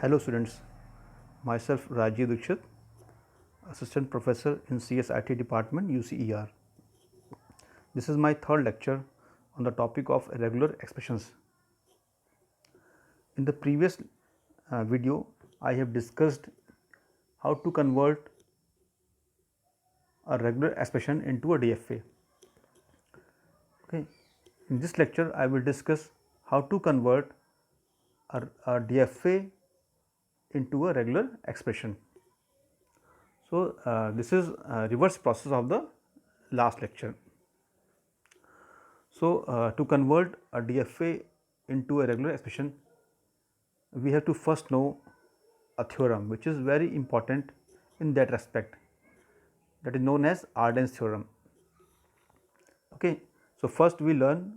Hello students, myself Rajiv Dikshit, Assistant Professor in CSIT Department UCER. This is my third lecture on the topic of irregular expressions. In the previous video, I have discussed how to convert a regular expression into a DFA. Okay. In this lecture, I will discuss how to convert a DFA into a regular expression. So, this is a reverse process of the last lecture. So, to convert a DFA into a regular expression, we have to first know a theorem which is very important in that respect, that is known as Arden's theorem. Okay. So, first we learn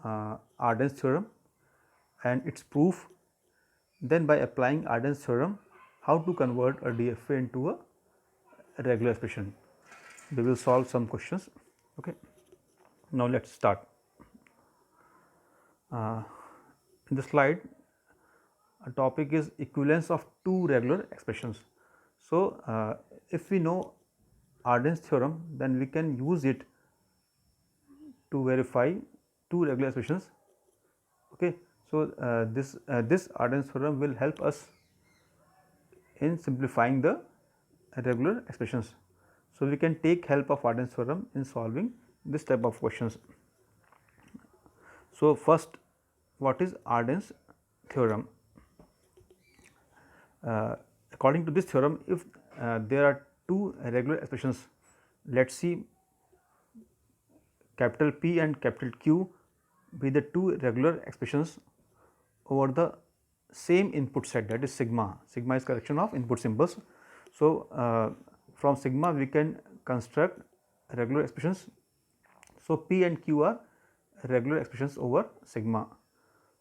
Arden's theorem and its proof, then by applying Arden's theorem, how to convert a DFA into a regular expression. We will solve some questions. Okay. Now, let us start. In the slide, a topic is equivalence of two regular expressions. So, if we know Arden's theorem, then we can use it to verify two regular expressions. Okay. So, this Arden's theorem will help us in simplifying the regular expressions. So, we can take help of Arden's theorem in solving this type of questions. So, first, what is Arden's theorem? According to this theorem, if there are two regular expressions, let us see capital P and capital Q be the two regular expressions over the same input set, that is sigma. Sigma is collection of input symbols. So, from sigma we can construct regular expressions. So, P and Q are regular expressions over sigma.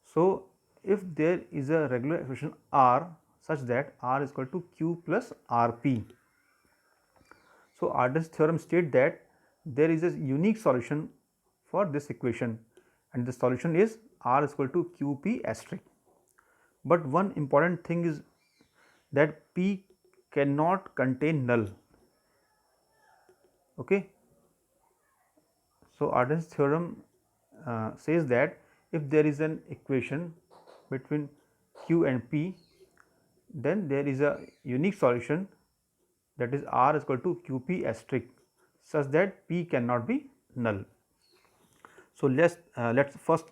So, if there is a regular expression R such that R is equal to Q plus RP. So, Arden's theorem states that there is a unique solution for this equation, and the solution is R is equal to QP asterisk. But one important thing is that P cannot contain null. Okay. So, Arden's theorem says that if there is an equation between Q and P, then there is a unique solution, that is R is equal to QP asterisk, such that P cannot be null. So, let's first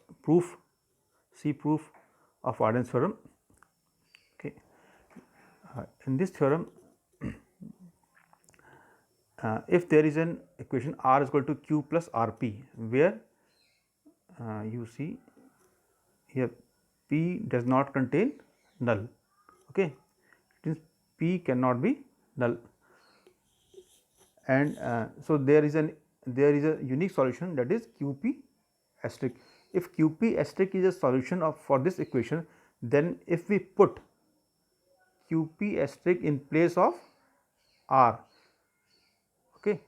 see proof of Arden's theorem. Okay. In this theorem, if there is an equation R is equal to Q plus RP, where you see here P does not contain null. Okay. It means P cannot be null, and so there is a unique solution, that is QP asterisk. If QP asterisk is a solution of for this equation, then if we put QP asterisk in place of R, okay.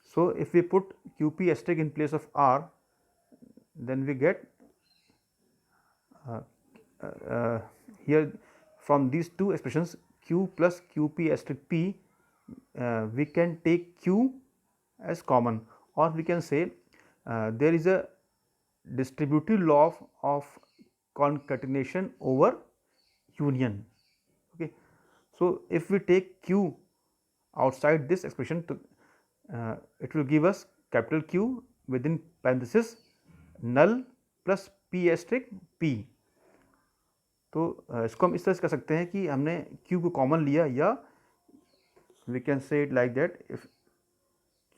So, if we put QP asterisk in place of R, then we get here from these two expressions Q plus QP asterisk P, we can take Q as common, or we can say there is a distributive law of concatenation over union. Okay. So, if we take Q outside this expression, it will give us capital Q within parenthesis null plus P asterisk P. तो इसको हम इस तरह से कर सकते हैं कि हमने Q को कॉमन लिया, या we can say it like that, if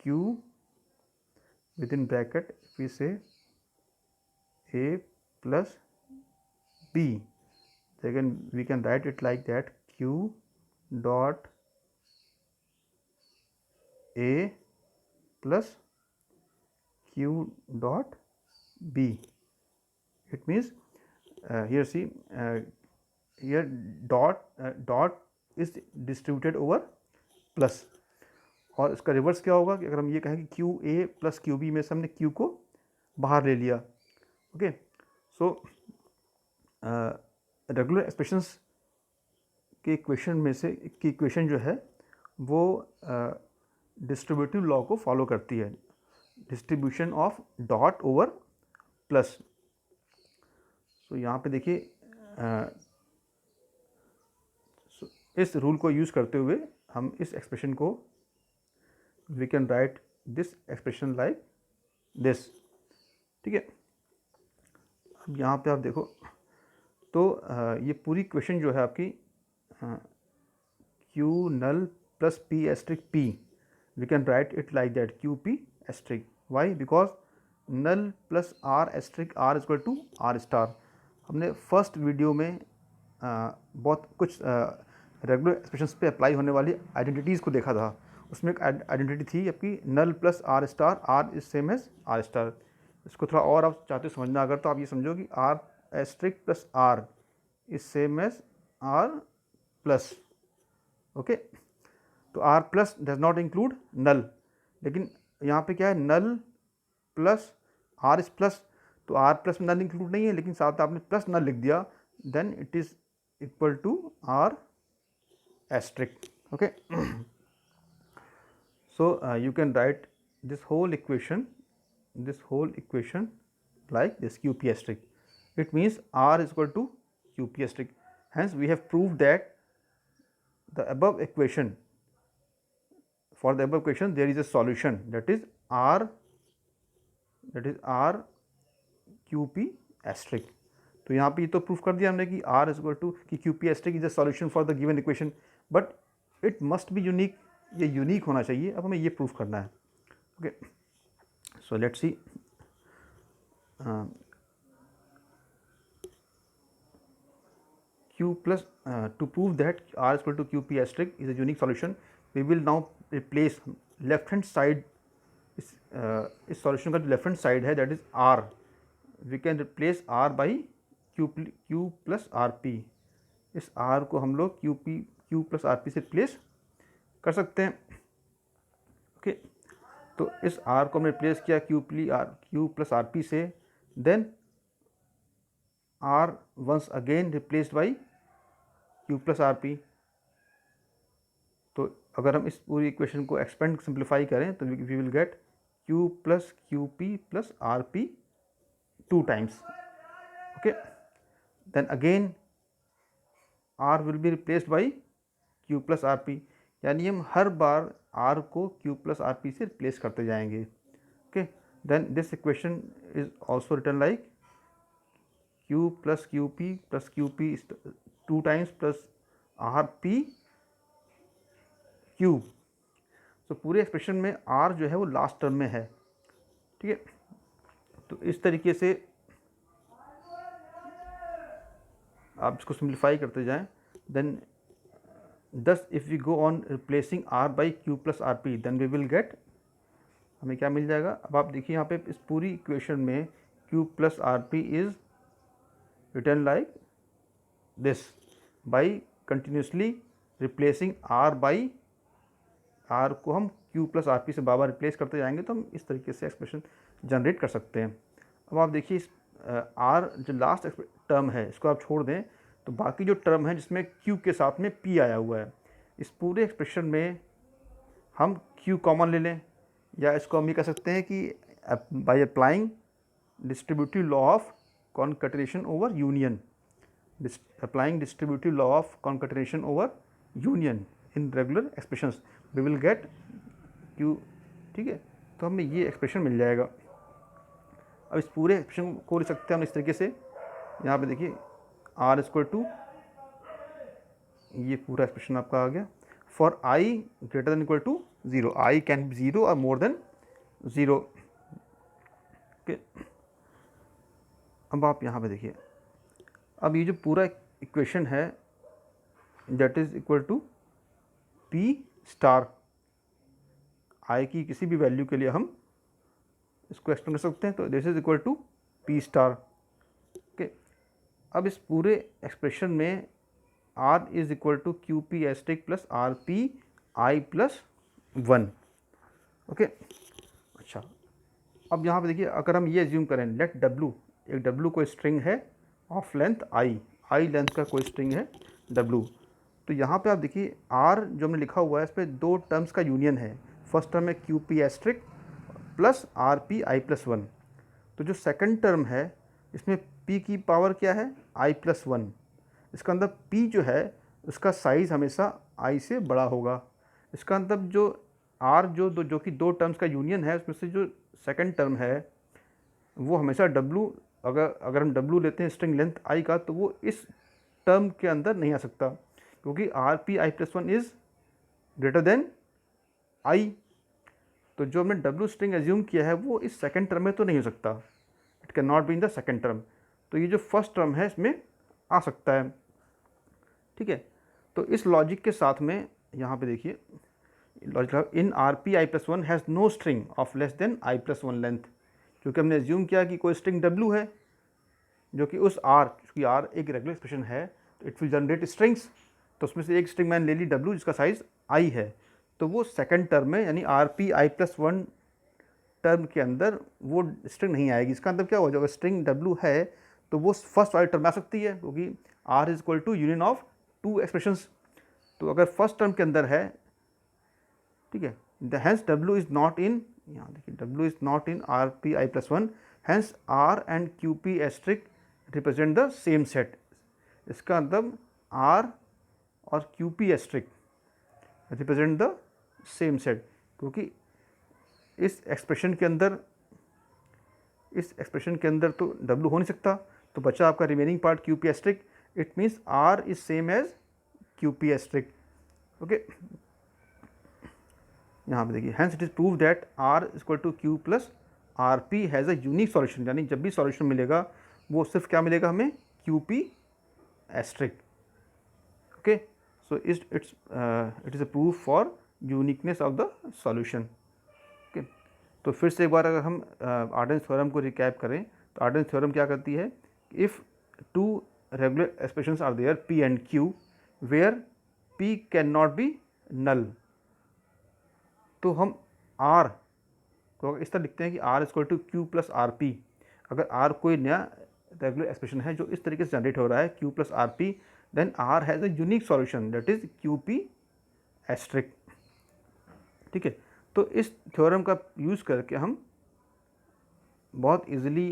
Q within bracket if we say A plus B, then we can write it like that, Q dot A plus Q dot B. It means here see here dot is distributed over plus, और इसका reverse क्या होगा कि अगर हम ये कहें कि Q A plus Q B में से हमने क्यू को बाहर ले लिया. ओके. सो रेगुलर एक्सप्रेशंस के इक्वेशन में से की इक्वेशन जो है वो डिस्ट्रीब्यूटिव लॉ को फॉलो करती है, distribution of dot over plus. So यहाँ पे देखिए इस रूल को यूज़ करते हुए हम इस एक्सप्रेशन को we can write this expression like this, ठीक है। अब यहाँ पे आप देखो तो ये पूरी इक्वेशन जो है आपकी Q null plus P asterisk P, we can write it like that QP asterisk. Why? Because null plus R asterisk R is equal to R star. हमने फर्स्ट वीडियो में बहुत कुछ रेगुलर एक्सप्रेशंस पे apply होने वाली identities को देखा था। उसमें एक आइडेंटिटी थी आपकी null plus R star, R is same as R star. इसको थोड़ा और आप चाहते हो समझना अगर, तो आप ये समझो कि R asterisk plus R is same as R plus, okay. तो R plus does not include null, लेकिन यहाँ पे क्या है, null plus R is plus, तो आर प्लस में नल इंक्लूड नहीं है, लेकिन साथ आपने प्लस नल लिख दिया, then it is equal to R asterisk, okay. So you can write this whole equation like this QP asterisk. It means R is equal to QP asterisk. Hence we have proved that the above equation, for the above equation there is a solution, that is R QP asterisk. तो यहाँ पे तो proof कर दिया हमने कि R is equal to कि QP asterisk is a solution for the given equation, but it must be unique. ये यूनिक होना चाहिए। अब हमें ये प्रूफ करना है, okay. So let's see, Q plus to prove that R is equal to QP asterisk is a unique solution, we will now replace left hand side, इस solution का जो लेफ्ट हैंड साइड है that is R, we can replace R by Q plus R P. इस R को हम लोग Q plus R P से replace कर सकते हैं, ओके। तो इस R को हमने रिप्लेस किया Q प्लस आर पी से, then R once again replaced by Q plus R P. तो अगर हम इस पूरी इक्वेशन को एक्सपेंड सिंप्लीफाई करें तो we will get Q plus Q P plus R P 2 times, okay. Then again R will be replaced by Q plus R P, यानी हम हर बार R को Q प्लस आर पी से replace करते जाएंगे, okay. Then this equation is also written like Q plus Q P 2 times plus R P cube. तो पूरे एक्सप्रेशन में R जो है वो लास्ट टर्म में है, ठीक है। तो इस तरीके से आप इसको सिंप्लीफाई करते जाएं, then thus if we go on replacing R by Q plus RP then we will get, हमें क्या मिल जाएगा। अब आप देखिए यहाँ पे इस पूरी इक्वेशन में Q plus RP is written like this by continuously replacing R by R को हम Q plus RP से बार बार रिप्लेस करते जाएंगे, तो हम इस तरीके से एक्सप्रेशन जनरेट कर सकते हैं। अब आप देखिए इस R जो लास्ट टर्म है इसको आप छोड़ दें, तो बाकी जो टर्म है जिसमें Q के साथ में P आया हुआ है, इस पूरे एक्सप्रेशन में हम Q कॉमन ले लें, या इसको हम ये कह सकते हैं कि by applying distributive law of concatenation over union, applying distributive law of concatenation over union in regular expressions we will get Q, ठीक है। तो हमें ये एक्सप्रेशन मिल जाएगा। अब इस पूरे एक्सप्रेशन को लिख सकते हैं हम इस तरीके से, यहाँ पे देखिए R इक्वल टू, ये पूरा एक्सप्रेशन आपका आ गया, for I greater than equal to 0, I can be 0 और मोर देन 0, ओके। अब आप यहाँ पे देखिए, अब ये जो पूरा इक्वेशन है that is equal to P star, I की किसी भी वैल्यू के लिए हम इसको एक्सप्लेन कर सकते हैं, तो this is equal to P star, okay. अब इस पूरे एक्सप्रेशन में R is equal to Q P asterisk plus R P I plus 1, okay. अच्छा, अब यहाँ पे देखिए अगर हम ये एज्यूम करें लेट W, एक W को स्ट्रिंग है ऑफ लेंथ आई लेंथ का कोई स्ट्रिंग है W। तो यहाँ पे आप देखिए R जो हमने लिखा हुआ है इसमें दो टर्म्स का यूनियन है। फर्स्ट टर्म है QP asterisk plus RP I+1। तो जो सेकंड टर्म है इसमें P की पावर क्या है I+1। इसका मतलब P जो है उसका साइज़ हमेशा I से बड़ा होगा। इसका मतलब जो R जो कि दो टर्म्स का यूनियन है उसमें से जो सेकंड टर्म है वो हमेशा W, अगर हम W लेते हैं स्ट्रिंग लेंथ I का, तो वो इस टर्म के अंदर नहीं आ सकता क्योंकि RP I+1 is greater than I। तो जो हमने W स्ट्रिंग एज्यूम किया है वो इस सेकंड टर्म में तो नहीं हो सकता, it can not be in the second term. तो ये जो फर्स्ट टर्म है इसमें आ सकता है। ठीक है, तो इस लॉजिक के साथ में यहाँ पे देखिए logic in RP I+1 has no string of less than I+1 length, क्योंकि हमने एज्यूम किया कि कोई स्ट्रिंग W है जो कि उस R, क्योंकि R एक रेगुलर एक्सप्रेशन है तो इट विल जनरेट स्ट्रिंग्स। तो उसमें से एक स्ट्रिंग मैंने ले ली W जिसका साइज़ I है, तो वो सेकंड टर्म में यानी RP I+1 टर्म के अंदर वो स्ट्रिंग नहीं आएगी। इसका मतलब क्या हो जाएगा, स्ट्रिंग W है तो वो फर्स्ट वाली टर्म आ सकती है क्योंकि R is equal to union of two expressions. तो अगर फर्स्ट टर्म के अंदर है, ठीक है, the hence W is not in, यहाँ देखिए W is not in RP I+1, hence R and QP asterisk represent the same set. इसका मतलब R और QP asterisk represent the same set, क्योंकि इस एक्सप्रेशन के अंदर तो W हो नहीं सकता, तो बचा आपका remaining part QP asterisk. It means R is same as QP asterisk. Okay, यहाँ पे देखिए hence it is prove that R is equal to Q plus RP has a unique solution, यानी जब भी सॉल्यूशन मिलेगा वो सिर्फ क्या मिलेगा हमें, QP asterisk. Okay, so it is a proof for uniqueness of the solution. Okay, तो फिर से एक बार अगर हम आर्डेन्स थ्योरम को रिकैप करें तो आर्डेन्स थ्योरम क्या करती है, if two regular expressions are there P and Q where P can not be null, तो हम R को इस तरह लिखते हैं कि R equal to Q plus RP। अगर R कोई नया रेगुलर एक्सप्रेशन है जो इस तरीके से जनरेट हो रहा है Q plus RP, then R has a unique solution that is QP asterisk. ठीक है, तो इस थ्योरम का यूज़ करके हम बहुत इजीली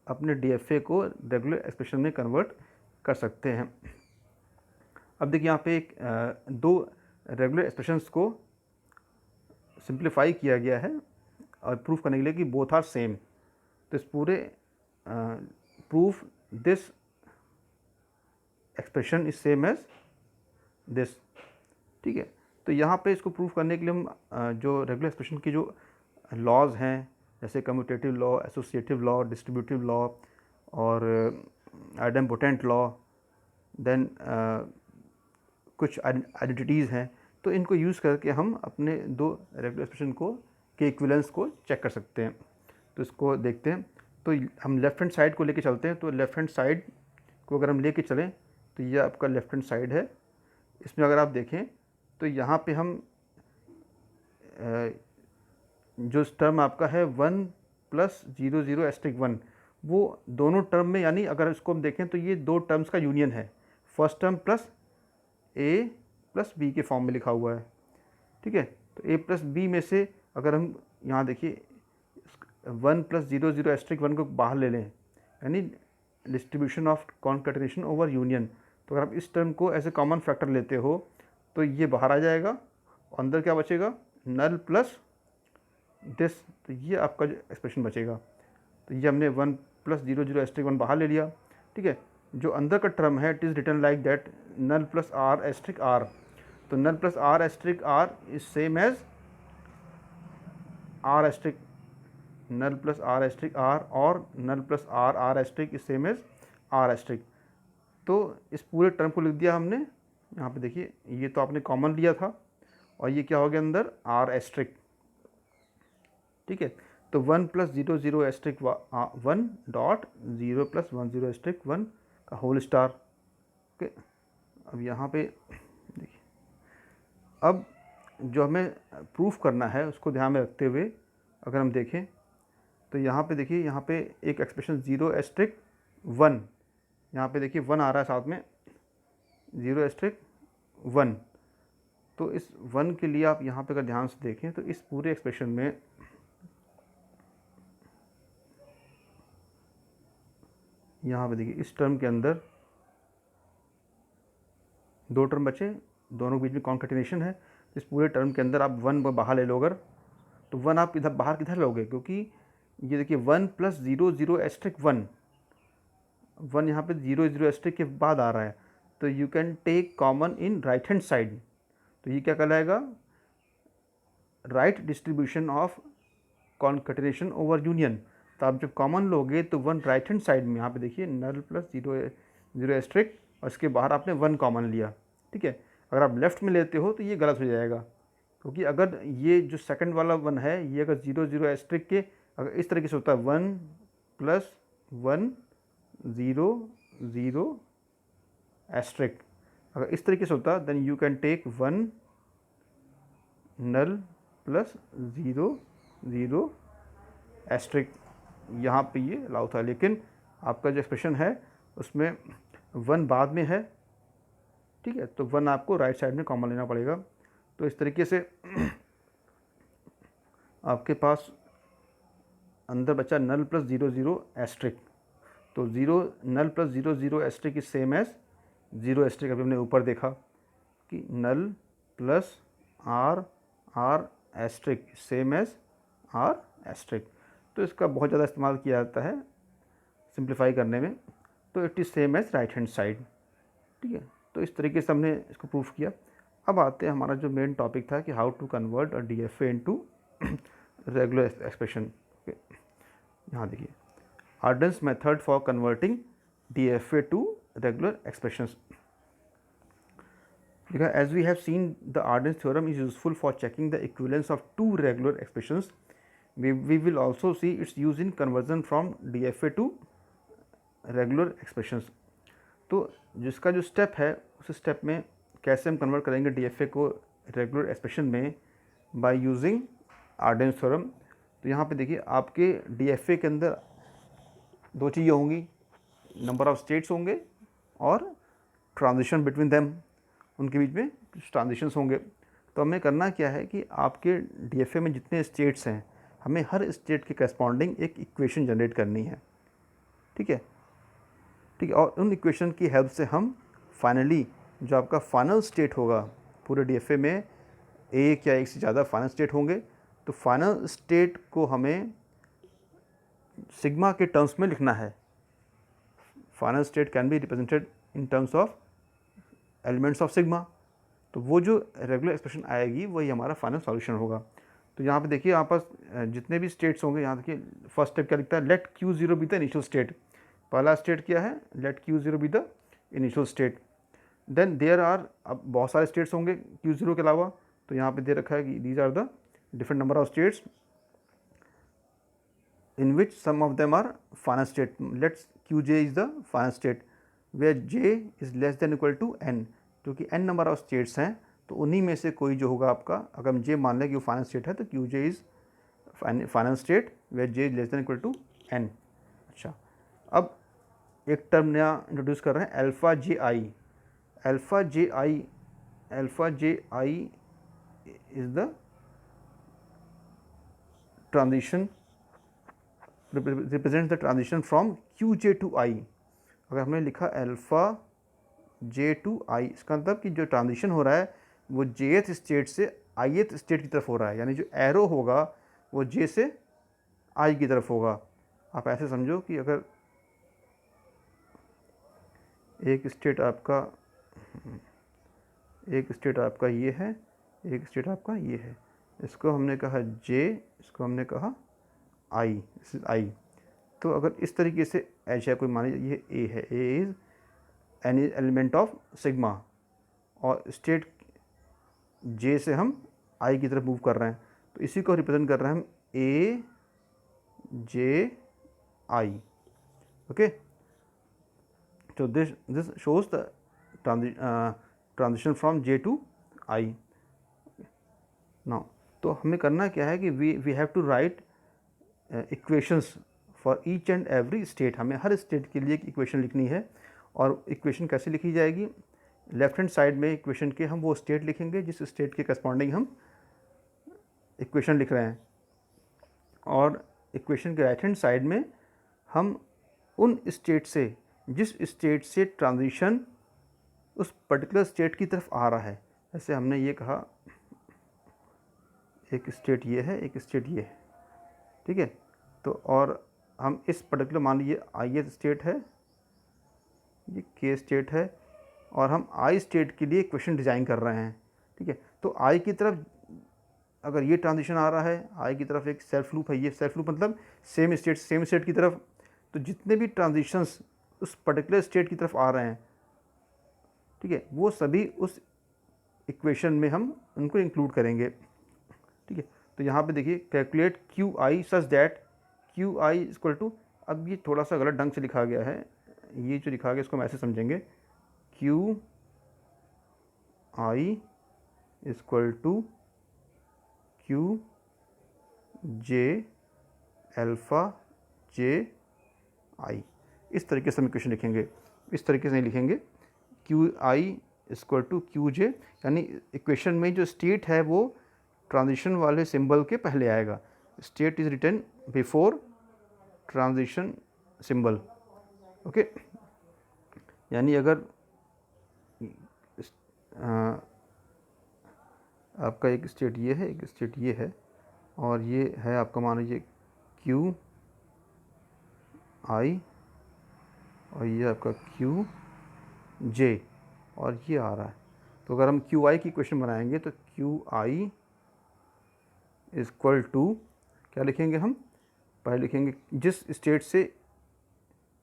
अपने DFA को रेगुलर एक्सप्रेशन में कन्वर्ट कर सकते हैं। अब देखिए यहाँ पे दो रेगुलर एक्सप्रेशंस को सिंप्लीफाई किया गया है और प्रूफ करने के लिए कि बोथ आर सेम। तो इस पूरे proof this expression is same as this. ठीक है, तो यहाँ पे इसको प्रूफ करने के लिए हम जो रेगुलर एक्सप्रेशन की जो लॉज हैं जैसे commutative law, associative law, distributive law और आइडेम्पोटेंट लॉ, देन कुछ आइडेंटिटीज़ हैं, तो इनको यूज़ करके हम अपने दो रेगुलर एक्सप्रेशन के इक्विवेलेंस को चेक कर सकते हैं। तो इसको देखते हैं। तो हम लेफ़्ट हैंड साइड को लेके चलते हैं। तो लेफ़्ट हैंड साइड को अगर हम लेके चलें तो ये आपका लेफ़्ट हैंड साइड है। इसमें अगर आप देखें तो यहाँ पे हम जो टर्म आपका है 1 प्लस 0 0 एस्ट्रिक 1, वो दोनों टर्म में, यानी अगर इसको हम देखें तो ये दो टर्म्स का यूनियन है। First term plus A plus B के फॉर्म में लिखा हुआ है। ठीक है, तो A प्लस B में से अगर हम यहाँ देखिए 1 प्लस 0 0 एस्ट्रिक 1 को बाहर ले लें, यानी distribution of concatenation over union, तो अगर आप इस टर्म को ऐसे कॉमन फैक्टर लेते हो तो ये बाहर आ जाएगा, अंदर क्या बचेगा, नल प्लस दिस। तो ये आपका जो एक्सप्रेशन बचेगा, तो ये हमने 1 प्लस 0 0 एस्ट्रिक 1 बाहर ले लिया। ठीक है, जो अंदर का टर्म है it is written like that null plus R asterisk R. तो null plus R asterisk R is same as R asterisk null plus R asterisk R, और null plus R R asterisk is same as R asterisk. तो इस पूरे term को लिख दिया हमने। यहाँ पे देखिए ये तो आपने कॉमन लिया था और ये क्या हो गया अंदर आर एस्ट्रिक। ठीक है, तो 1 plus 0 0 asterisk 1 dot 0 plus 1 0 asterisk 1 का होल स्टार। ओके, अब यहाँ पे देखिए, अब जो हमें प्रूफ करना है उसको ध्यान में रखते हुए अगर हम देखें तो यहाँ पे देखिए, यहाँ पे एक एक्सप्रेशन 0 एस्ट्रिक 1 यहाँ पे देखिए 1 आ रहा है साथ में, 0*1। तो इस 1 के लिए आप यहाँ पे अगर ध्यान से देखें तो इस पूरे एक्सप्रेशन में यहाँ पे देखिए इस टर्म के अंदर 2 टर्म बचे, दोनों के बीच में कॉन्केटिनेशन है। इस पूरे टर्म के अंदर आप 1 बाहर ले लो अगर, तो 1 आप इधर बाहर किधर लोगे, क्योंकि ये देखिए 1 + 0 0*1, 1 यहाँ पे 0 0* के बाद आ रहा है, तो you can take common in right hand side. तो ये क्या कहलाएगा, right distribution of concatenation over union. तो आप जब कॉमन लोगे तो 1 राइट हैंड साइड में, यहाँ पे देखिए नल प्लस 0 0*, और इसके बाहर आपने 1 कॉमन लिया, ठीक है। अगर आप लेफ्ट में लेते हो तो ये गलत हो जाएगा, क्योंकि अगर ये जो सेकंड वाला 1 है, ये अगर 0 0* के अगर इस तरीके से होता है 1 + 1 0 0*, अगर इस तरीके से होता then you can take 1 null plus 0 0*, यहाँ पे ये अलाउ था। लेकिन आपका जो एक्सप्रेशन है उसमें 1 बाद में है, ठीक है, तो 1 आपको राइट साइड में कॉमन लेना पड़ेगा। तो इस तरीके से आपके पास अंदर बचा नल प्लस 0 0*। तो null plus 0 0* is same as 0*। अभी हमने ऊपर देखा कि null plus r same as r*। तो इसका बहुत ज़्यादा इस्तेमाल किया जाता है सिंप्लीफाई करने में। तो it is same as right hand side, ठीक है। तो इस तरीके से हमने इसको प्रूफ किया। अब आते हैं हमारा जो मेन टॉपिक था कि how to convert a DFA into regular expression. Okay, यहाँ देखिए Arden's method for converting DFA to regular expressions. Because as we have seen, the Arden's theorem is useful for checking the equivalence of two regular expressions. We will also see its use in conversion from DFA to regular expressions. तो जिसका जो step है उस step में कैसे हम convert करेंगे DFA को रेगुलर एक्सप्रेशन में बाय यूजिंग आर्डेन्स थ्योरम। तो यहाँ पे देखिए आपके DFA के अंदर 2 चीज़ें होंगी, नंबर ऑफ स्टेट्स होंगे और ट्रांजिशन बिटवीन देम, उनके बीच में ट्रांजिशंस होंगे। तो हमें करना क्या है कि आपके DFA में जितने स्टेट्स हैं, हमें हर स्टेट के करस्पॉन्डिंग एक इक्वेशन जनरेट करनी है, ठीक है, ठीक है। और उन इक्वेशन की हेल्प से हम फाइनली जो आपका फाइनल स्टेट होगा पूरे DFA में, एक या एक से ज़्यादा फाइनल स्टेट होंगे, तो फाइनल स्टेट को हमें सिग्मा के टर्म्स में लिखना है। Final state can be represented in terms of elements of sigma. तो वो जो रेगुलर एक्सप्रेशन आएगी वही हमारा फाइनल सॉल्यूशन होगा। तो यहाँ पे देखिए यहाँ पास जितने भी स्टेट्स होंगे, यहाँ देखिए फर्स्ट स्टेप क्या लिखता है, let Q0 be the initial state. पहला स्टेट क्या है, let Q0 be the initial state. Then there are, अब बहुत सारे स्टेट्स होंगे Q0 के अलावा, तो यहाँ पे दे रखा है कि these are the different number of states in which some of them are final state. Let's Qj is the final state where j is less than equal to n, क्योंकि n नंबर ऑफ स्टेट्स हैं, तो उन्हीं में से कोई जो होगा आपका, अगर हम j मान लें कि वो फाइनल स्टेट है, तो Qj is final state where j is less than equal to n। अच्छा, अब एक टर्म नया इंट्रोड्यूस कर रहे हैं, alpha J I is the transition, represent the transition from Qj to i। अगर हमने लिखा अल्फा j टू i, इसका मतलब कि जो ट्रांजिशन हो रहा है वो jth स्टेट से ith स्टेट की तरफ हो रहा है, यानी जो एरो होगा वो j से i की तरफ होगा। आप ऐसे समझो कि अगर एक स्टेट आपका ये है, एक स्टेट आपका ये है, इसको हमने कहा j, इसको हमने कहा i, दिस इज i। तो अगर इस तरीके से एच है, कोई मान लीजिए ये a है, a is any element of sigma, और स्टेट j से हम i की तरफ मूव कर रहे हैं, तो इसी को रिप्रेजेंट कर रहे हैं हम a j i। ओके, तो this shows the transition from j to i। Now तो हमें करना क्या है कि we have to write equations for each and every state. हमें हर स्टेट के लिए एक इक्वेशन लिखनी है, और इक्वेशन कैसे लिखी जाएगी, लेफ्ट हैंड साइड में इक्वेशन के हम वो स्टेट लिखेंगे जिस स्टेट के करस्पॉन्डिंग हम इक्वेशन लिख रहे हैं, और इक्वेशन के राइट हैंड साइड में हम उन स्टेट से, जिस स्टेट से ट्रांजिशन उस पर्टिकुलर स्टेट की तरफ आ रहा है, जैसे हमने ये कहा एक स्टेट ये है, एक स्टेट ये है, ठीक है। तो और हम इस पर्टिकुलर, मान लीजिए आई स्टेट है, ये के स्टेट है, और हम आई स्टेट के लिए इक्वेशन डिज़ाइन कर रहे हैं, ठीक है। तो आई की तरफ अगर ये ट्रांजिशन आ रहा है, आई की तरफ एक सेल्फ लूप है, ये सेल्फ लूप मतलब सेम स्टेट की तरफ, तो जितने भी ट्रांजिशंस उस पर्टिकुलर स्टेट की तरफ आ रहे हैं, ठीक है, वो सभी उस इक्वेशन में हम उनको इंक्लूड करेंगे, ठीक है। तो यहाँ पे देखिए calculate Q I such that Q I equal to, अब ये थोड़ा सा गलत ढंग से लिखा गया है, ये जो लिखा गया इसको हम ऐसे समझेंगे, Q I equal to Q J alpha J I, इस तरीके से हम इक्वेशन लिखेंगे। इस तरीके से नहीं लिखेंगे, Q I equal to Q J, यानी इक्वेशन में जो स्टेट है वो ट्रांजिशन वाले सिंबल के पहले आएगा, state is written before transition symbol, okay. यानी अगर आपका एक स्टेट ये है, एक स्टेट ये है, और ये है आपका मान लीजिए क्यू आई, और ये आपका क्यू जे, और ये आ रहा है। तो अगर हम क्यू आई की इक्वेशन बनाएंगे तो क्यू आई इक्वल टू क्या लिखेंगे हम, पहले लिखेंगे जिस स्टेट से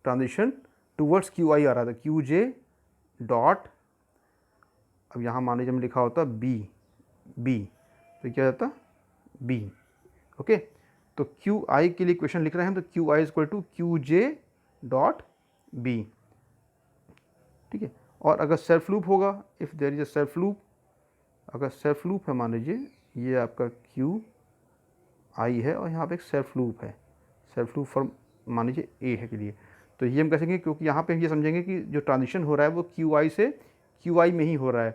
ट्रांजिशन टूवर्ड्स क्यू आई आ रहा था, क्यू जे डॉट, अब यहाँ मान लीजिए हम लिखा होता बी, तो क्या होता बी, ओके। तो क्यू आई के लिए इक्वेशन लिख रहे हैं, तो Q I equal to Q J dot B, ठीक है। और अगर सेल्फ लूप होगा, if there is a self loop, अगर सेल्फ लूप है, मान लीजिए ये आपका क्यू आई है और यहाँ पे एक सेल्फ लूप है, सेल्फ लूप फॉर मान लीजिए ए है के लिए, तो ये हम कहेंगे, क्योंकि यहाँ पे हम ये समझेंगे कि जो ट्रांजिशन हो रहा है वो क्यू आई से क्यू आई में ही हो रहा है।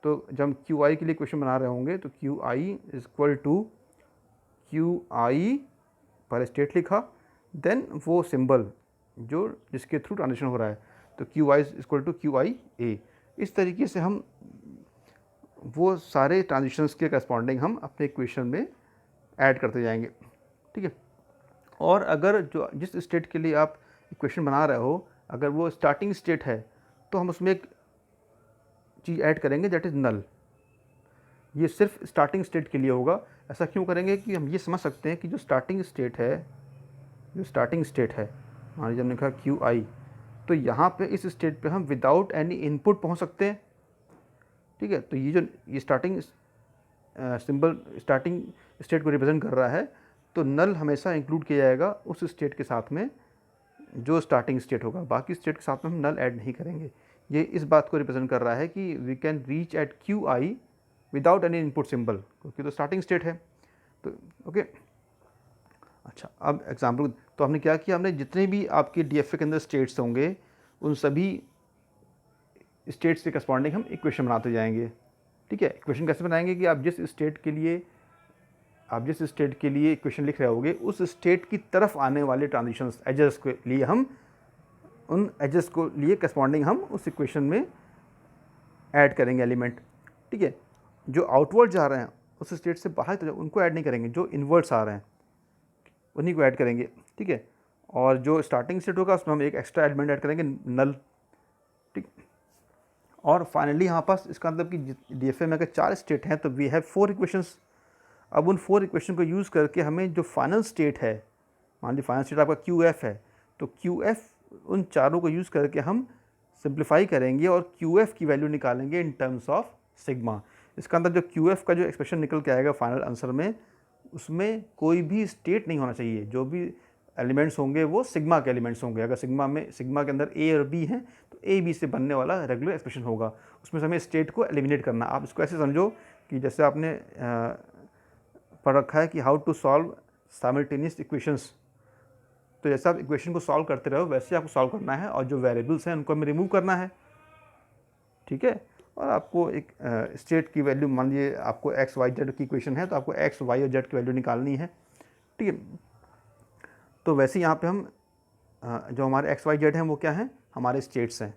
तो जब हम क्यू आई के लिए क्वेश्चन बना रहे होंगे तो Q I equal to Q I पर स्टेट लिखा, देन वो सिंबल जो जिसके थ्रू ट्रांजिशन हो रहा है, तो Q I equal to Q I A. इस तरीके से हम वो सारे ट्रांजिशंस के करस्पॉन्डिंग हम अपने इक्वेशन में ऐड करते जाएंगे, ठीक है। और अगर जो जिस स्टेट के लिए आप इक्वेशन बना रहे हो, अगर वो स्टार्टिंग स्टेट है तो हम उसमें एक चीज़ ऐड करेंगे, दैट इज़ नल। ये सिर्फ स्टार्टिंग स्टेट के लिए होगा। ऐसा क्यों करेंगे कि हम ये समझ सकते हैं कि जो स्टार्टिंग स्टेट है, मान लीजिए हमने कहा क्यू आई, तो यहाँ पे इस स्टेट पे हम विदाउट एनी इनपुट पहुँच सकते हैं, ठीक है। तो ये स्टार्टिंग सिंबल स्टार्टिंग स्टेट को रिप्रेजेंट कर रहा है, तो नल हमेशा इंक्लूड किया जाएगा उस स्टेट के साथ में जो स्टार्टिंग स्टेट होगा, बाकी स्टेट के साथ में हम नल ऐड नहीं करेंगे। ये इस बात को रिप्रेजेंट कर रहा है कि we can reach at Q I without any input symbol, क्योंकि तो स्टार्टिंग स्टेट है, तो ओके। अच्छा, अब एग्जाम्पल, तो हमने क्या किया, हमने जितने भी आपके डीएफए के अंदर स्टेट्स होंगे उन सभी स्टेट्स के करस्पॉन्डिंग हम इक्वेशन बनाते जाएंगे, ठीक है। इक्वेशन कैसे बनाएंगे कि आप जिस स्टेट के लिए इक्वेशन लिख रहे होगे उस स्टेट की तरफ आने वाले ट्रांजिशंस एजेस के लिए हम उन एजेस को लिए करस्पॉन्डिंग हम उस इक्वेशन में ऐड करेंगे एलिमेंट, ठीक है। जो आउटवर्ड जा रहे हैं उस स्टेट से बाहर तो उनको ऐड नहीं करेंगे, जो इनवर्ड्स आ रहे हैं उन्हीं को ऐड करेंगे, ठीक है। और जो स्टार्टिंग स्टेट होगा उसमें हम एक एक्स्ट्रा एलिमेंट ऐड करेंगे, नल, ठीक। और फाइनली यहाँ पास इसका मतलब कि डीएफए में अगर 4 स्टेट हैं तो वी हैव 4 इक्वेशंस। अब उन 4 इक्वेशन को यूज़ करके हमें जो फाइनल स्टेट है, मान लीजिए फाइनल स्टेट आपका क्यू एफ है, तो क्यू एफ उन चारों को यूज़ करके हम सिंप्लीफाई करेंगे और क्यू एफ की वैल्यू निकालेंगे इन टर्म्स ऑफ सिग्मा। इसका अंदर जो क्यू एफ का जो एक्सप्रेशन निकल के आएगा फाइनल आंसर में, उसमें कोई भी स्टेट नहीं होना चाहिए, जो भी एलिमेंट्स होंगे वो सिग्मा के एलिमेंट्स होंगे। अगर सिग्मा के अंदर ए और बी हैं तो ए बी से बनने वाला रेगुलर एक्सप्रेशन होगा, उसमें से हमें स्टेट को एलिमिनेट करना। आप इसको ऐसे समझो कि जैसे आपने पढ़ रखा है कि how to solve simultaneous equations, तो जैसे आप इक्वेशन को सॉल्व करते रहो वैसे आपको सॉल्व करना है, और जो वेरिएबल्स हैं उनको हमें रिमूव करना है, ठीक है। और आपको एक स्टेट की वैल्यू, मान लीजिए आपको एक्स वाई जेड की इक्वेशन है तो आपको एक्स वाई और जेड की वैल्यू निकालनी है, ठीक है। तो वैसे यहाँ पे हम जो हमारे एक्स वाई जेड हैं वो क्या हैं, हमारे स्टेट्स हैं,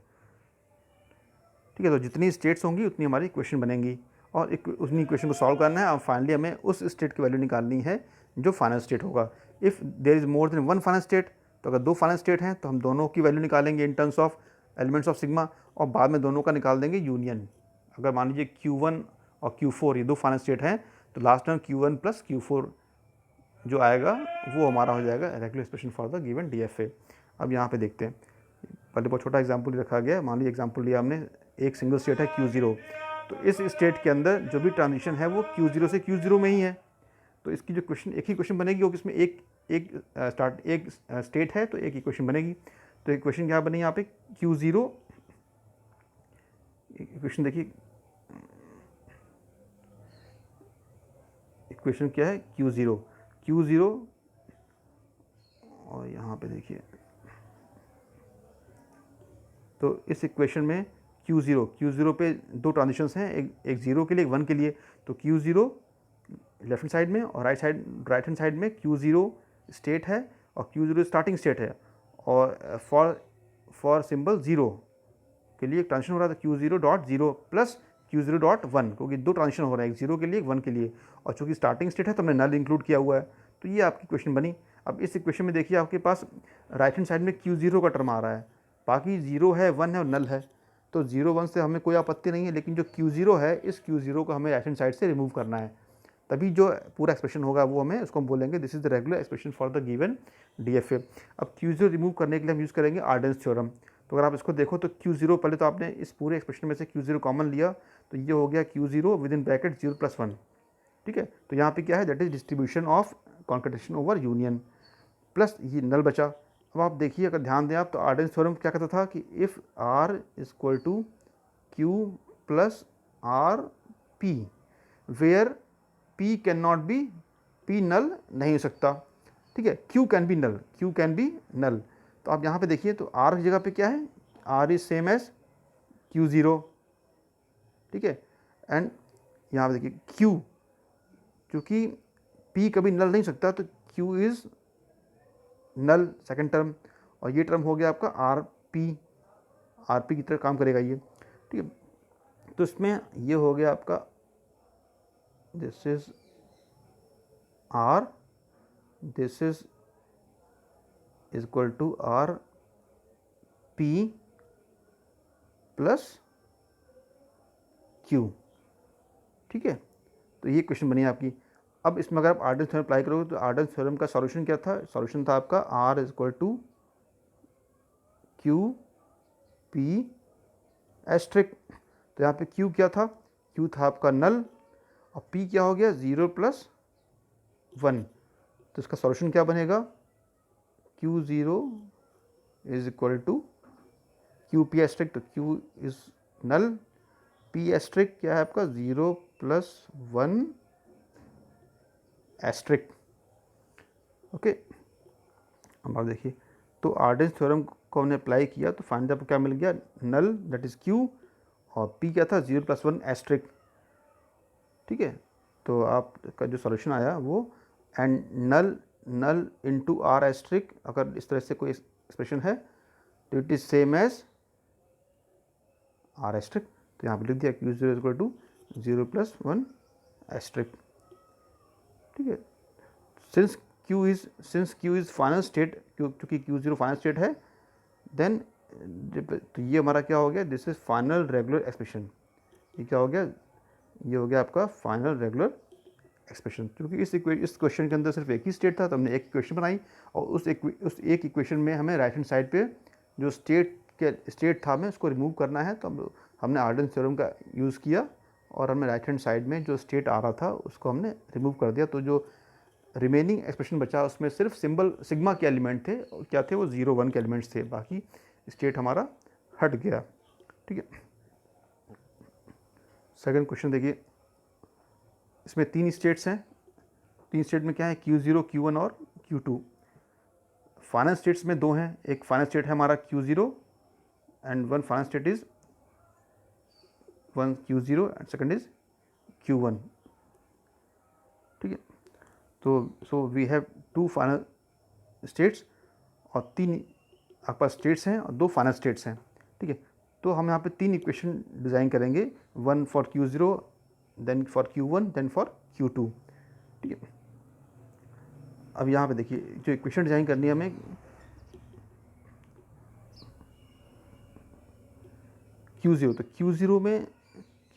ठीक है। तो जितनी स्टेट्स होंगी उतनी हमारी इक्वेशन बनेंगी, और उतनी इक्वेशन को सॉल्व करना है, और फाइनली हमें उस स्टेट की वैल्यू निकालनी है जो फाइनल स्टेट होगा। If there is more than one final state, तो अगर 2 फाइनल स्टेट हैं तो हम दोनों की वैल्यू निकालेंगे इन terms of elements of sigma, और बाद में दोनों का निकाल देंगे यूनियन। अगर मान लीजिए Q1 और Q4 ये 2 फाइनल स्टेट हैं तो last term Q1 plus Q4 जो आएगा वो हमारा हो जाएगा regular expression for the given DFA। अब यहाँ पे देखते हैं, पहले बहुत छोटा एग्जांपल रखा गया है। मान लीजिए एग्जांपल लिया हमने, एक सिंगल स्टेट है Q0, तो इस स्टेट के अंदर जो भी ट्रांजिशन है वो Q0 से Q0 में ही है। तो इसकी जो क्वेश्चन, एक ही क्वेश्चन बनेगी, और इसमें एक स्टेट है तो एक इक्वेशन बनेगी। तो इक्वेशन क्या बनी यहाँ पे, Q0, इक्वेशन देखिए, इक्वेशन क्या है Q0, और यहाँ पे देखिए, तो इस इक्वेशन में Q0 पे 2 ट्रांजिशंस हैं, एक 0 के लिए, एक 1 के लिए। तो Q0 लेफ्ट हैंड साइड में और राइट हैंड साइड में Q0 स्टेट है और Q0 स्टार्टिंग स्टेट है, और फॉर सिंबल 0 के लिए एक ट्रांजिशन हो रहा था Q0.0 प्लस Q0.1, क्योंकि 2 ट्रांजिशन हो रहे हैं, एक 0 के लिए, एक 1 के लिए, और चूँकि स्टार्टिंग स्टेट है तो हमने नल इंक्लूड किया हुआ है। तो ये आपकी क्वेश्चन बनी। अब इस इक्वेशन में देखिए आपके पास राइट हैंड साइड में Q0 का टर्म आ रहा है, बाकी 0 है, 1 है और नल है। तो 0 1 से हमें कोई आपत्ति नहीं है, लेकिन जो Q0 है, इस Q0 को हमें राइट हैंड साइड से रिमूव करना है, तभी जो पूरा एक्सप्रेशन होगा वो हमें, उसको हम बोलेंगे this is the regular expression for the given DFA। अब Q0 रिमूव करने के लिए हम यूज़ करेंगे आर्डेंस थ्योरम। तो अगर आप इसको देखो तो Q0, पहले तो आपने इस पूरे एक्सप्रेशन में से Q0 कॉमन लिया, तो ये हो गया Q0 विद इन ब्रैकेट 0 + 1, ठीक है। तो यहाँ पे क्या है, that is distribution of concatenation over union, plus ये नल बचा। अब आप देखिए, अगर ध्यान दें आप, तो आर्डेंस थ्योरम क्या कहता था कि if R equal to Q plus R P, where P can not be, P null नहीं हो सकता, ठीक है। Q कैन बी नल, तो आप यहाँ पे देखिए, तो R की जगह पे क्या है, R is same as Q0, ठीक है। एंड यहाँ पे देखिए Q, क्योंकि P कभी नल नहीं सकता, तो Q is null second term, और ये टर्म हो गया आपका RP की तरह काम करेगा ये, ठीक है। तो इसमें ये हो गया आपका, this is R, this is equal to RP plus Q, ठीक है। तो ये क्वेश्चन बनी आपकी। अब इसमें अगर आप आर्डेंस थ्योरम अप्लाई करोगे तो आर्डेंस थ्योरम का सॉल्यूशन क्या था, सॉल्यूशन था आपका R equal to Q P asterisk. तो यहाँ पे Q क्या था, Q था आपका नल, और P क्या हो गया, 0 + 1। तो इसका सॉल्यूशन क्या बनेगा, Q0 is equal to QP asterisk, तो Q is null, P asterisk क्या है आपका, 0 + 1 एस्ट्रिक, ओके। अब आप देखिए, तो आर्डेंस थ्योरम को हमने अप्लाई किया तो फाइनली आपको क्या मिल गया, नल दैट इज Q, और P क्या था, 0 + 1 एस्ट्रिक, ठीक है। तो आपका जो सॉल्यूशन आया वो, and null into R asterisk, अगर इस तरह से कोई एक्सप्रेशन है तो it is same as R asterisk. तो यहाँ पे लिख दिया Q0 इक्वल टू 0 + 1 एस्ट्रिक, ठीक है। Since Q is final state, क्योंकि Q0 फाइनल स्टेट है, देन तो ये हमारा क्या हो गया, this is final regular expression. ये क्या हो गया, ये हो गया आपका फाइनल रेगुलर एक्सप्रेशन। क्योंकि इस क्वेश्चन के अंदर सिर्फ एक ही स्टेट था, तो हमने एक इक्वेशन बनाई, और उस एक इक्वेशन में हमें राइट हैंड साइड पे जो स्टेट था हमें उसको रिमूव करना है। तो हमने आर्डेंस थ्योरम का यूज़ किया, और हमने राइट हैंड साइड में जो स्टेट आ रहा था उसको हमने रिमूव कर दिया। तो जो रिमेनिंग एक्सप्रेशन बचा उसमें सिर्फ सिंबल सिग्मा के एलिमेंट थे, और क्या थे वो 0 1 के एलिमेंट्स थे, बाकी स्टेट हमारा हट गया, ठीक है। सेकंड क्वेश्चन देखिए, इसमें 3 स्टेट्स हैं, 3 स्टेट में क्या है, Q0 Q1 और Q2। फाइनल स्टेट्स में दो हैं, एक फाइनल स्टेट है हमारा Q0 and one final state is one Q0 and second is Q1, ठीक है। तो so we have two final states और तीन आपके पास स्टेट्स हैं और दो फाइनल स्टेट्स हैं, ठीक है। तो हम यहाँ पे तीन इक्वेशन डिज़ाइन करेंगे, one for Q0, then for Q1, then for Q2, ठीक है। अब यहाँ पे देखिए जो इक्वेशन डिज़ाइन करनी है हमें, Q0, तो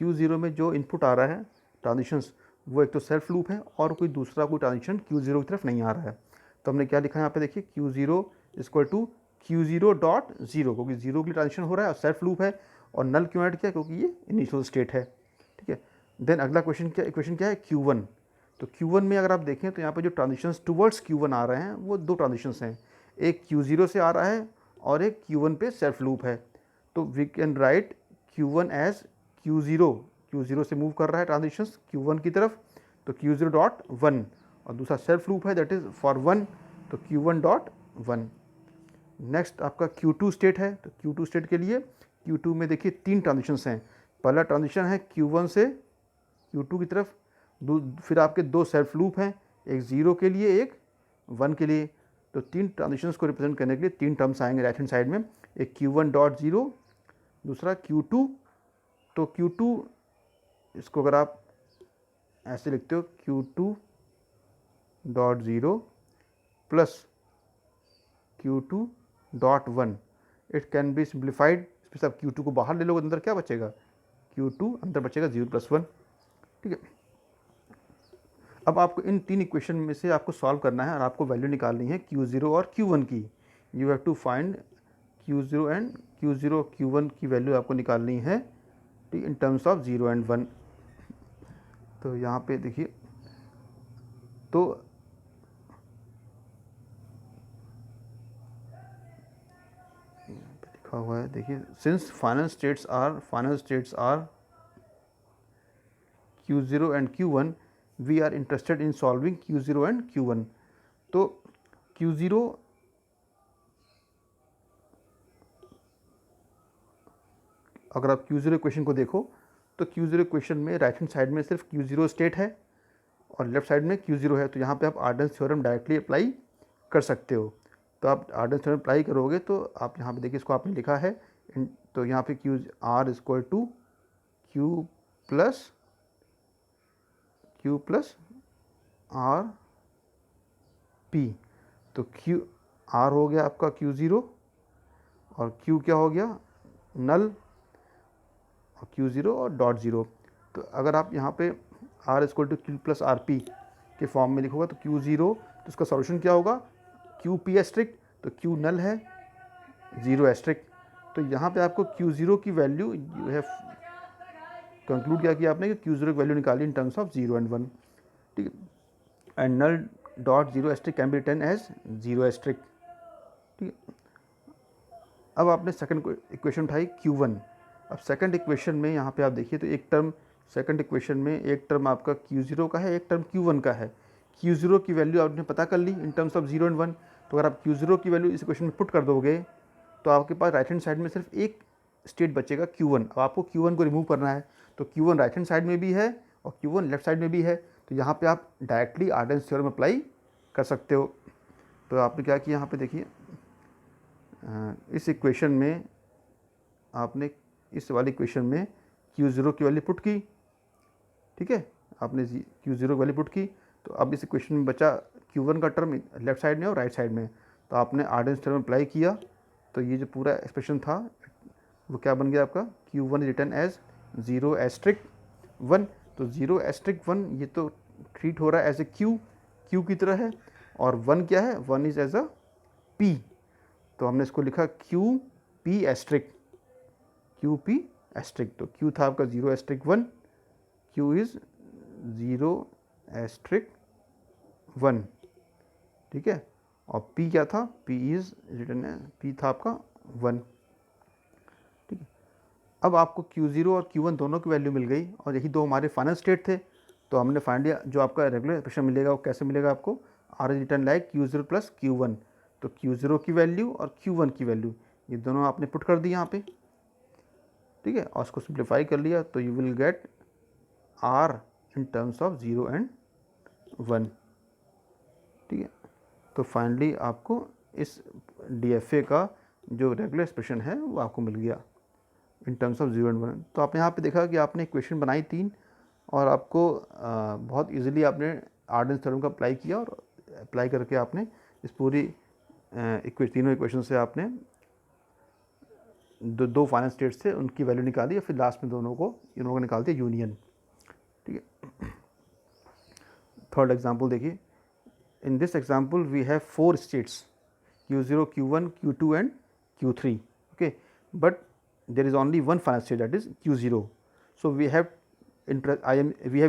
Q0 में जो इनपुट आ रहा है ट्रांजिशंस, वो एक तो सेल्फ लूप है और कोई दूसरा कोई ट्रांजिशन Q0 की तरफ नहीं आ रहा है। तो हमने क्या लिखा है यहाँ पे देखिए, Q0 equal to Q0 dot zero, क्योंकि जीरो के लिए ट्रांजिशन हो रहा है और सेल्फ लूप है, और नल क्यों ऐड किया, क्योंकि ये इनिशियल स्टेट है, ठीक है। देन अगला इक्वेशन क्या है, Q1। तो Q1 में अगर आप देखें तो यहाँ पे जो ट्रांजिशंस टुवर्ड्स Q1 आ रहे हैं वो दो ट्रांजिशंस हैं, एक Q0 से आ रहा है और एक Q1 पे सेल्फ लूप है। तो we can right Q1 as Q0 से मूव कर रहा है ट्रांजिशंस Q1 की तरफ, तो Q0 डॉट 1, और दूसरा सेल्फ लूप है दैट इज़ फॉर 1, तो Q1 डॉट 1। नेक्स्ट आपका Q2 स्टेट है, तो Q2 स्टेट के लिए Q2 में देखिए तीन ट्रांजिशंस हैं। पहला ट्रांजिशन है Q1 से Q2 की तरफ, फिर आपके दो सेल्फ लूप हैं, एक 0 के लिए एक 1 के लिए। तो तीन ट्रांजिशंस को रिप्रेजेंट करने के लिए तीन टर्म्स आएंगे राइट हैंड साइड में, एक Q1 डॉट 0, दूसरा Q2। तो Q2 इसको अगर आप ऐसे लिखते हो, Q2 dot 0 plus Q2 dot 1, it can be simplified. इसमें सब Q2 को बाहर ले लोगे, अंदर क्या बचेगा, Q2, अंदर बचेगा 0 प्लस 1, ठीक है। अब आपको इन तीन इक्वेशन में से आपको सॉल्व करना है और आपको वैल्यू निकालनी है Q0 और Q1 की। You have to find Q0 and Q1 की वैल्यू आपको निकालनी है, ठीक, इन टर्म्स ऑफ 0 एंड 1। तो यहाँ पे देखिए, तो लिखा हुआ है देखिए, since final states are Q0 and Q1, we are interested in solving Q0 and Q1। तो Q0 अगर आप Q0 इक्वेशन को देखो तो Q0 इक्वेशन में राइट हैंड साइड में सिर्फ Q0 स्टेट है और लेफ्ट साइड में Q0 है। तो यहाँ पे आप आर्डन्स थ्योरम डायरेक्टली अप्लाई कर सकते हो। तो आप आर्डन्स थ्योरम अप्लाई करोगे तो आप यहाँ पे देखिए, इसको आपने लिखा है, तो यहाँ पे R equal to Q plus R P। तो R हो गया आपका Q0 और Q क्या हो गया, नल, और Q0 और डॉट 0। तो अगर आप यहाँ पे R equal to Q plus R P के फॉर्म में लिखोगे तो Q0, तो इसका सॉल्यूशन क्या होगा, QP एस्ट्रिक, तो Q नल है, 0 एस्ट्रिक। तो यहाँ पे आपको Q0 की वैल्यू यू हैव कंक्लूड क्या किया आपने कि Q0 की वैल्यू निकाली इन टर्म्स ऑफ 0 एंड 1, ठीक है। And null dot 0 asterisk can be written as 0 asterisk, ठीक है। अब आपने सेकंड इक्वेशन उठाई Q1। अब सेकंड इक्वेशन में यहाँ पे आप देखिए, तो एक टर्म सेकंड इक्वेशन में एक टर्म आपका Q0 का है, एक टर्म Q1 का है। Q0 की वैल्यू आपने पता कर ली इन टर्म्स ऑफ 0 एंड 1। तो अगर आप Q0 की वैल्यू इस इक्वेशन में पुट कर दोगे तो आपके पास राइट हैंड साइड में सिर्फ एक स्टेट बचेगा Q1। अब आपको Q1 को रिमूव करना है, तो Q1 राइट हैंड साइड में भी है और Q1 लेफ्ट साइड में भी है। तो यहाँ पे आप डायरेक्टली आर्डन्स थ्योरम अप्लाई कर सकते हो। तो आपने क्या किया, यहाँ पे देखिए, इस इक्वेशन में आपने इस वाली इक्वेशन में Q0 की वैल्यू पुट की, ठीक है, आपने Q0 की वैल्यू पुट की। तो अब इस इक्वेशन में बचा Q1 का टर्म लेफ्ट साइड में और राइट साइड में, तो आपने आर्डन्स थ्योरम अप्लाई किया। तो ये जो पूरा एक्सप्रेशन था वो क्या बन गया आपका, Q1 रिटर्न एज 0 एस्ट्रिक 1। तो 0 एस्ट्रिक 1 ये तो ट्रीट हो रहा है एज ए Q की तरह है, और 1 क्या है, 1 इज एज अ P। तो हमने इसको लिखा QP एस्ट्रिक, QP एस्ट्रिक। तो Q था आपका 0 एस्ट्रिक 1, Q इज 0 एस्ट्रिक 1, ठीक है। और P क्या था, P इज रिटर्न है, P था आपका 1, ठीक है। अब आपको Q0 और Q1 दोनों की वैल्यू मिल गई और यही दो हमारे फाइनल स्टेट थे। तो हमने फाइंड लिया जो आपका रेगुलर एक्सप्रेशन मिलेगा वो कैसे मिलेगा आपको, R is return like Q0 plus Q1। तो Q0 की वैल्यू और Q1 की वैल्यू ये दोनों आपने पुट कर दी यहाँ पे, ठीक है, और उसको सिंप्लीफाई कर लिया तो you will get R in terms of 0 and 1, ठीक है। तो फाइनली आपको इस DFA का जो रेगुलर एक्सप्रेशन है वो आपको मिल गया इन टर्म्स ऑफ 0 एंड 1। तो आपने यहाँ पे देखा कि आपने इक्वेशन बनाई 3 और आपको बहुत इजीली आपने आर्डन्स थ्योरम का अप्लाई किया और अप्लाई करके आपने इस पूरी तीनों इक्वेशन से आपने दो फाइनल स्टेट्स थे उनकी वैल्यू निकाली और फिर लास्ट में दोनों को इन लोगों को निकाल दिया यूनियन, ठीक है। थर्ड एग्जांपल देखिए, in this example we have 4 states Q0, Q1, Q2 and Q3, okay, but there is only one final state, that is Q0. So we have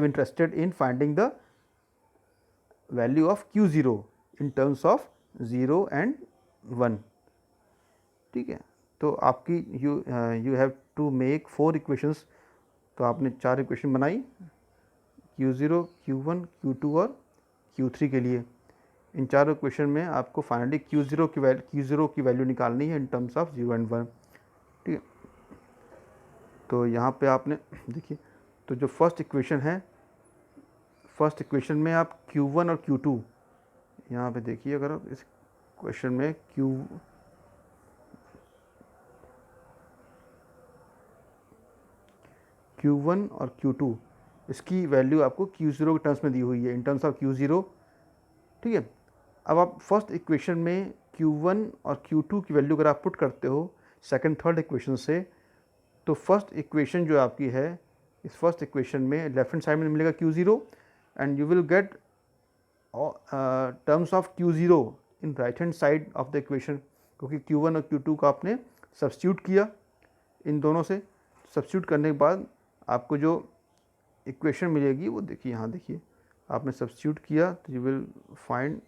interested in finding the value of Q0 in terms of 0 and 1, ठीक है। तो आपकी you have to make 4 equations, तो आपने 4 equation बनाई Q0, Q1, Q2 और Q3 के लिए। इन चारों इक्वेशन में आपको फाइनली Q0 की वैल्यू निकालनी है इन टर्म्स ऑफ 0 एंड 1, ठीक है। तो यहाँ पे आपने देखिए, तो जो फर्स्ट इक्वेशन है, फर्स्ट इक्वेशन में आप Q1 और Q2 यहाँ पे देखिए, अगर आप इस क्वेश्चन में Q1 और Q2 इसकी वैल्यू आपको Q0 के टर्म्स में दी हुई है इन टर्म्स ऑफ Q0, ठीक है। अब आप फर्स्ट इक्वेशन में Q1 और Q2 की वैल्यू अगर आप पुट करते हो सेकंड थर्ड इक्वेशन से, तो फर्स्ट इक्वेशन जो आपकी है, इस फर्स्ट इक्वेशन में लेफ्ट हैंड साइड में मिलेगा Q0 and you will get terms of Q0 in right hand side of the equation, क्योंकि Q1 और Q2 का आपने सब्स्टिट्यूट किया इन दोनों से। सब्स्टिट्यूट करने के बाद आपको जो इक्वेशन मिलेगी वो देखिए, यहाँ देखिए, आपने सब्स्टिट्यूट किया तो यू विल फाइंड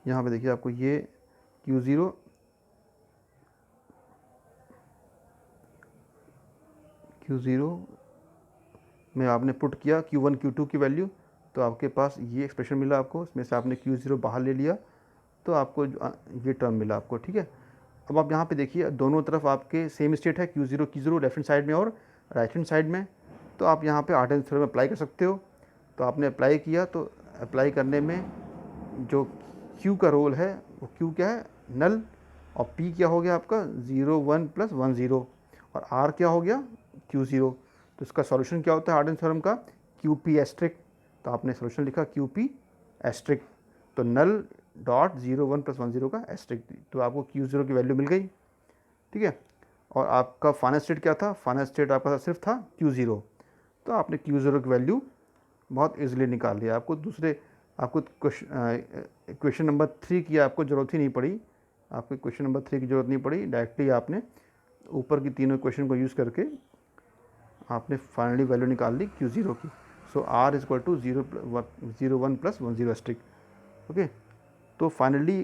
यहाँ पे देखिए आपको ये Q0 में आपने पुट किया Q1 Q2 की वैल्यू, तो आपके पास ये एक्सप्रेशन मिला आपको, इसमें से आपने Q0 बाहर ले लिया तो आपको ये टर्म मिला आपको, ठीक है। अब आप यहाँ पे देखिए दोनों तरफ आपके सेम स्टेट है Q0 लेफ्ट हैंड साइड में और राइट हैंड साइड में, तो आप यहाँ पे आर्डन्स थ्योरम अप्लाई कर सकते हो। तो आपने अप्लाई किया, तो अप्लाई करने में जो Q का रोल है वो Q क्या है, नल, और P क्या हो गया आपका 0 1 + 1 0, और R क्या हो गया Q0। तो इसका सॉल्यूशन क्या होता है आर्डन्स थ्योरम का, QP एस्ट्रिक। तो आपने सॉल्यूशन लिखा QP एस्ट्रिक, तो नल डॉट 0 1 + 1 0 का एस्ट्रिक, तो आपको Q0 की वैल्यू मिल गई, ठीक है। और आपका फाइनल स्टेट क्या था, फाइनल स्टेट आपका सिर्फ था Q0, तो आपने Q0 की वैल्यू बहुत इजीली निकाल लिया। आपको इक्वेशन नंबर 3 की आपको ज़रूरत ही नहीं पड़ी, आपको इक्वेशन नंबर 3 की ज़रूरत नहीं पड़ी, डायरेक्टली आपने ऊपर की तीनों इक्वेशन को यूज़ करके आपने फाइनली वैल्यू निकाल ली Q0 की। So R is equal to 0 1 + 1 0 asterisk, okay. तो फाइनली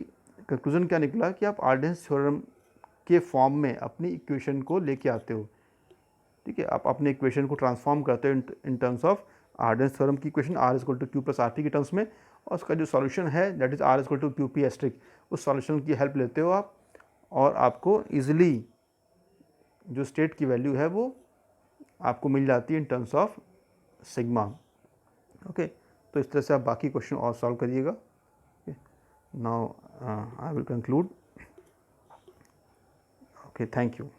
कंक्लूजन क्या निकला कि आप आर्डन्स थ्योरम के फॉर्म में अपनी इक्वेशन को लेके आते हो, ठीक है। आप अपने इक्वेशन को ट्रांसफॉर्म करते हो in terms of Arden's theorem की equation R is equal to Q + RT के टर्म्स में, और उसका जो सॉल्यूशन है that is R is equal to QP asterisk, उस सॉल्यूशन की हेल्प लेते हो आप, और आपको ईजिली जो स्टेट की वैल्यू है वो आपको मिल जाती है इन टर्म्स ऑफ सिग्मा, ओके। तो इस तरह से आप बाकी क्वेश्चन और सॉल्व करिएगा। Now I will conclude, okay, thank you.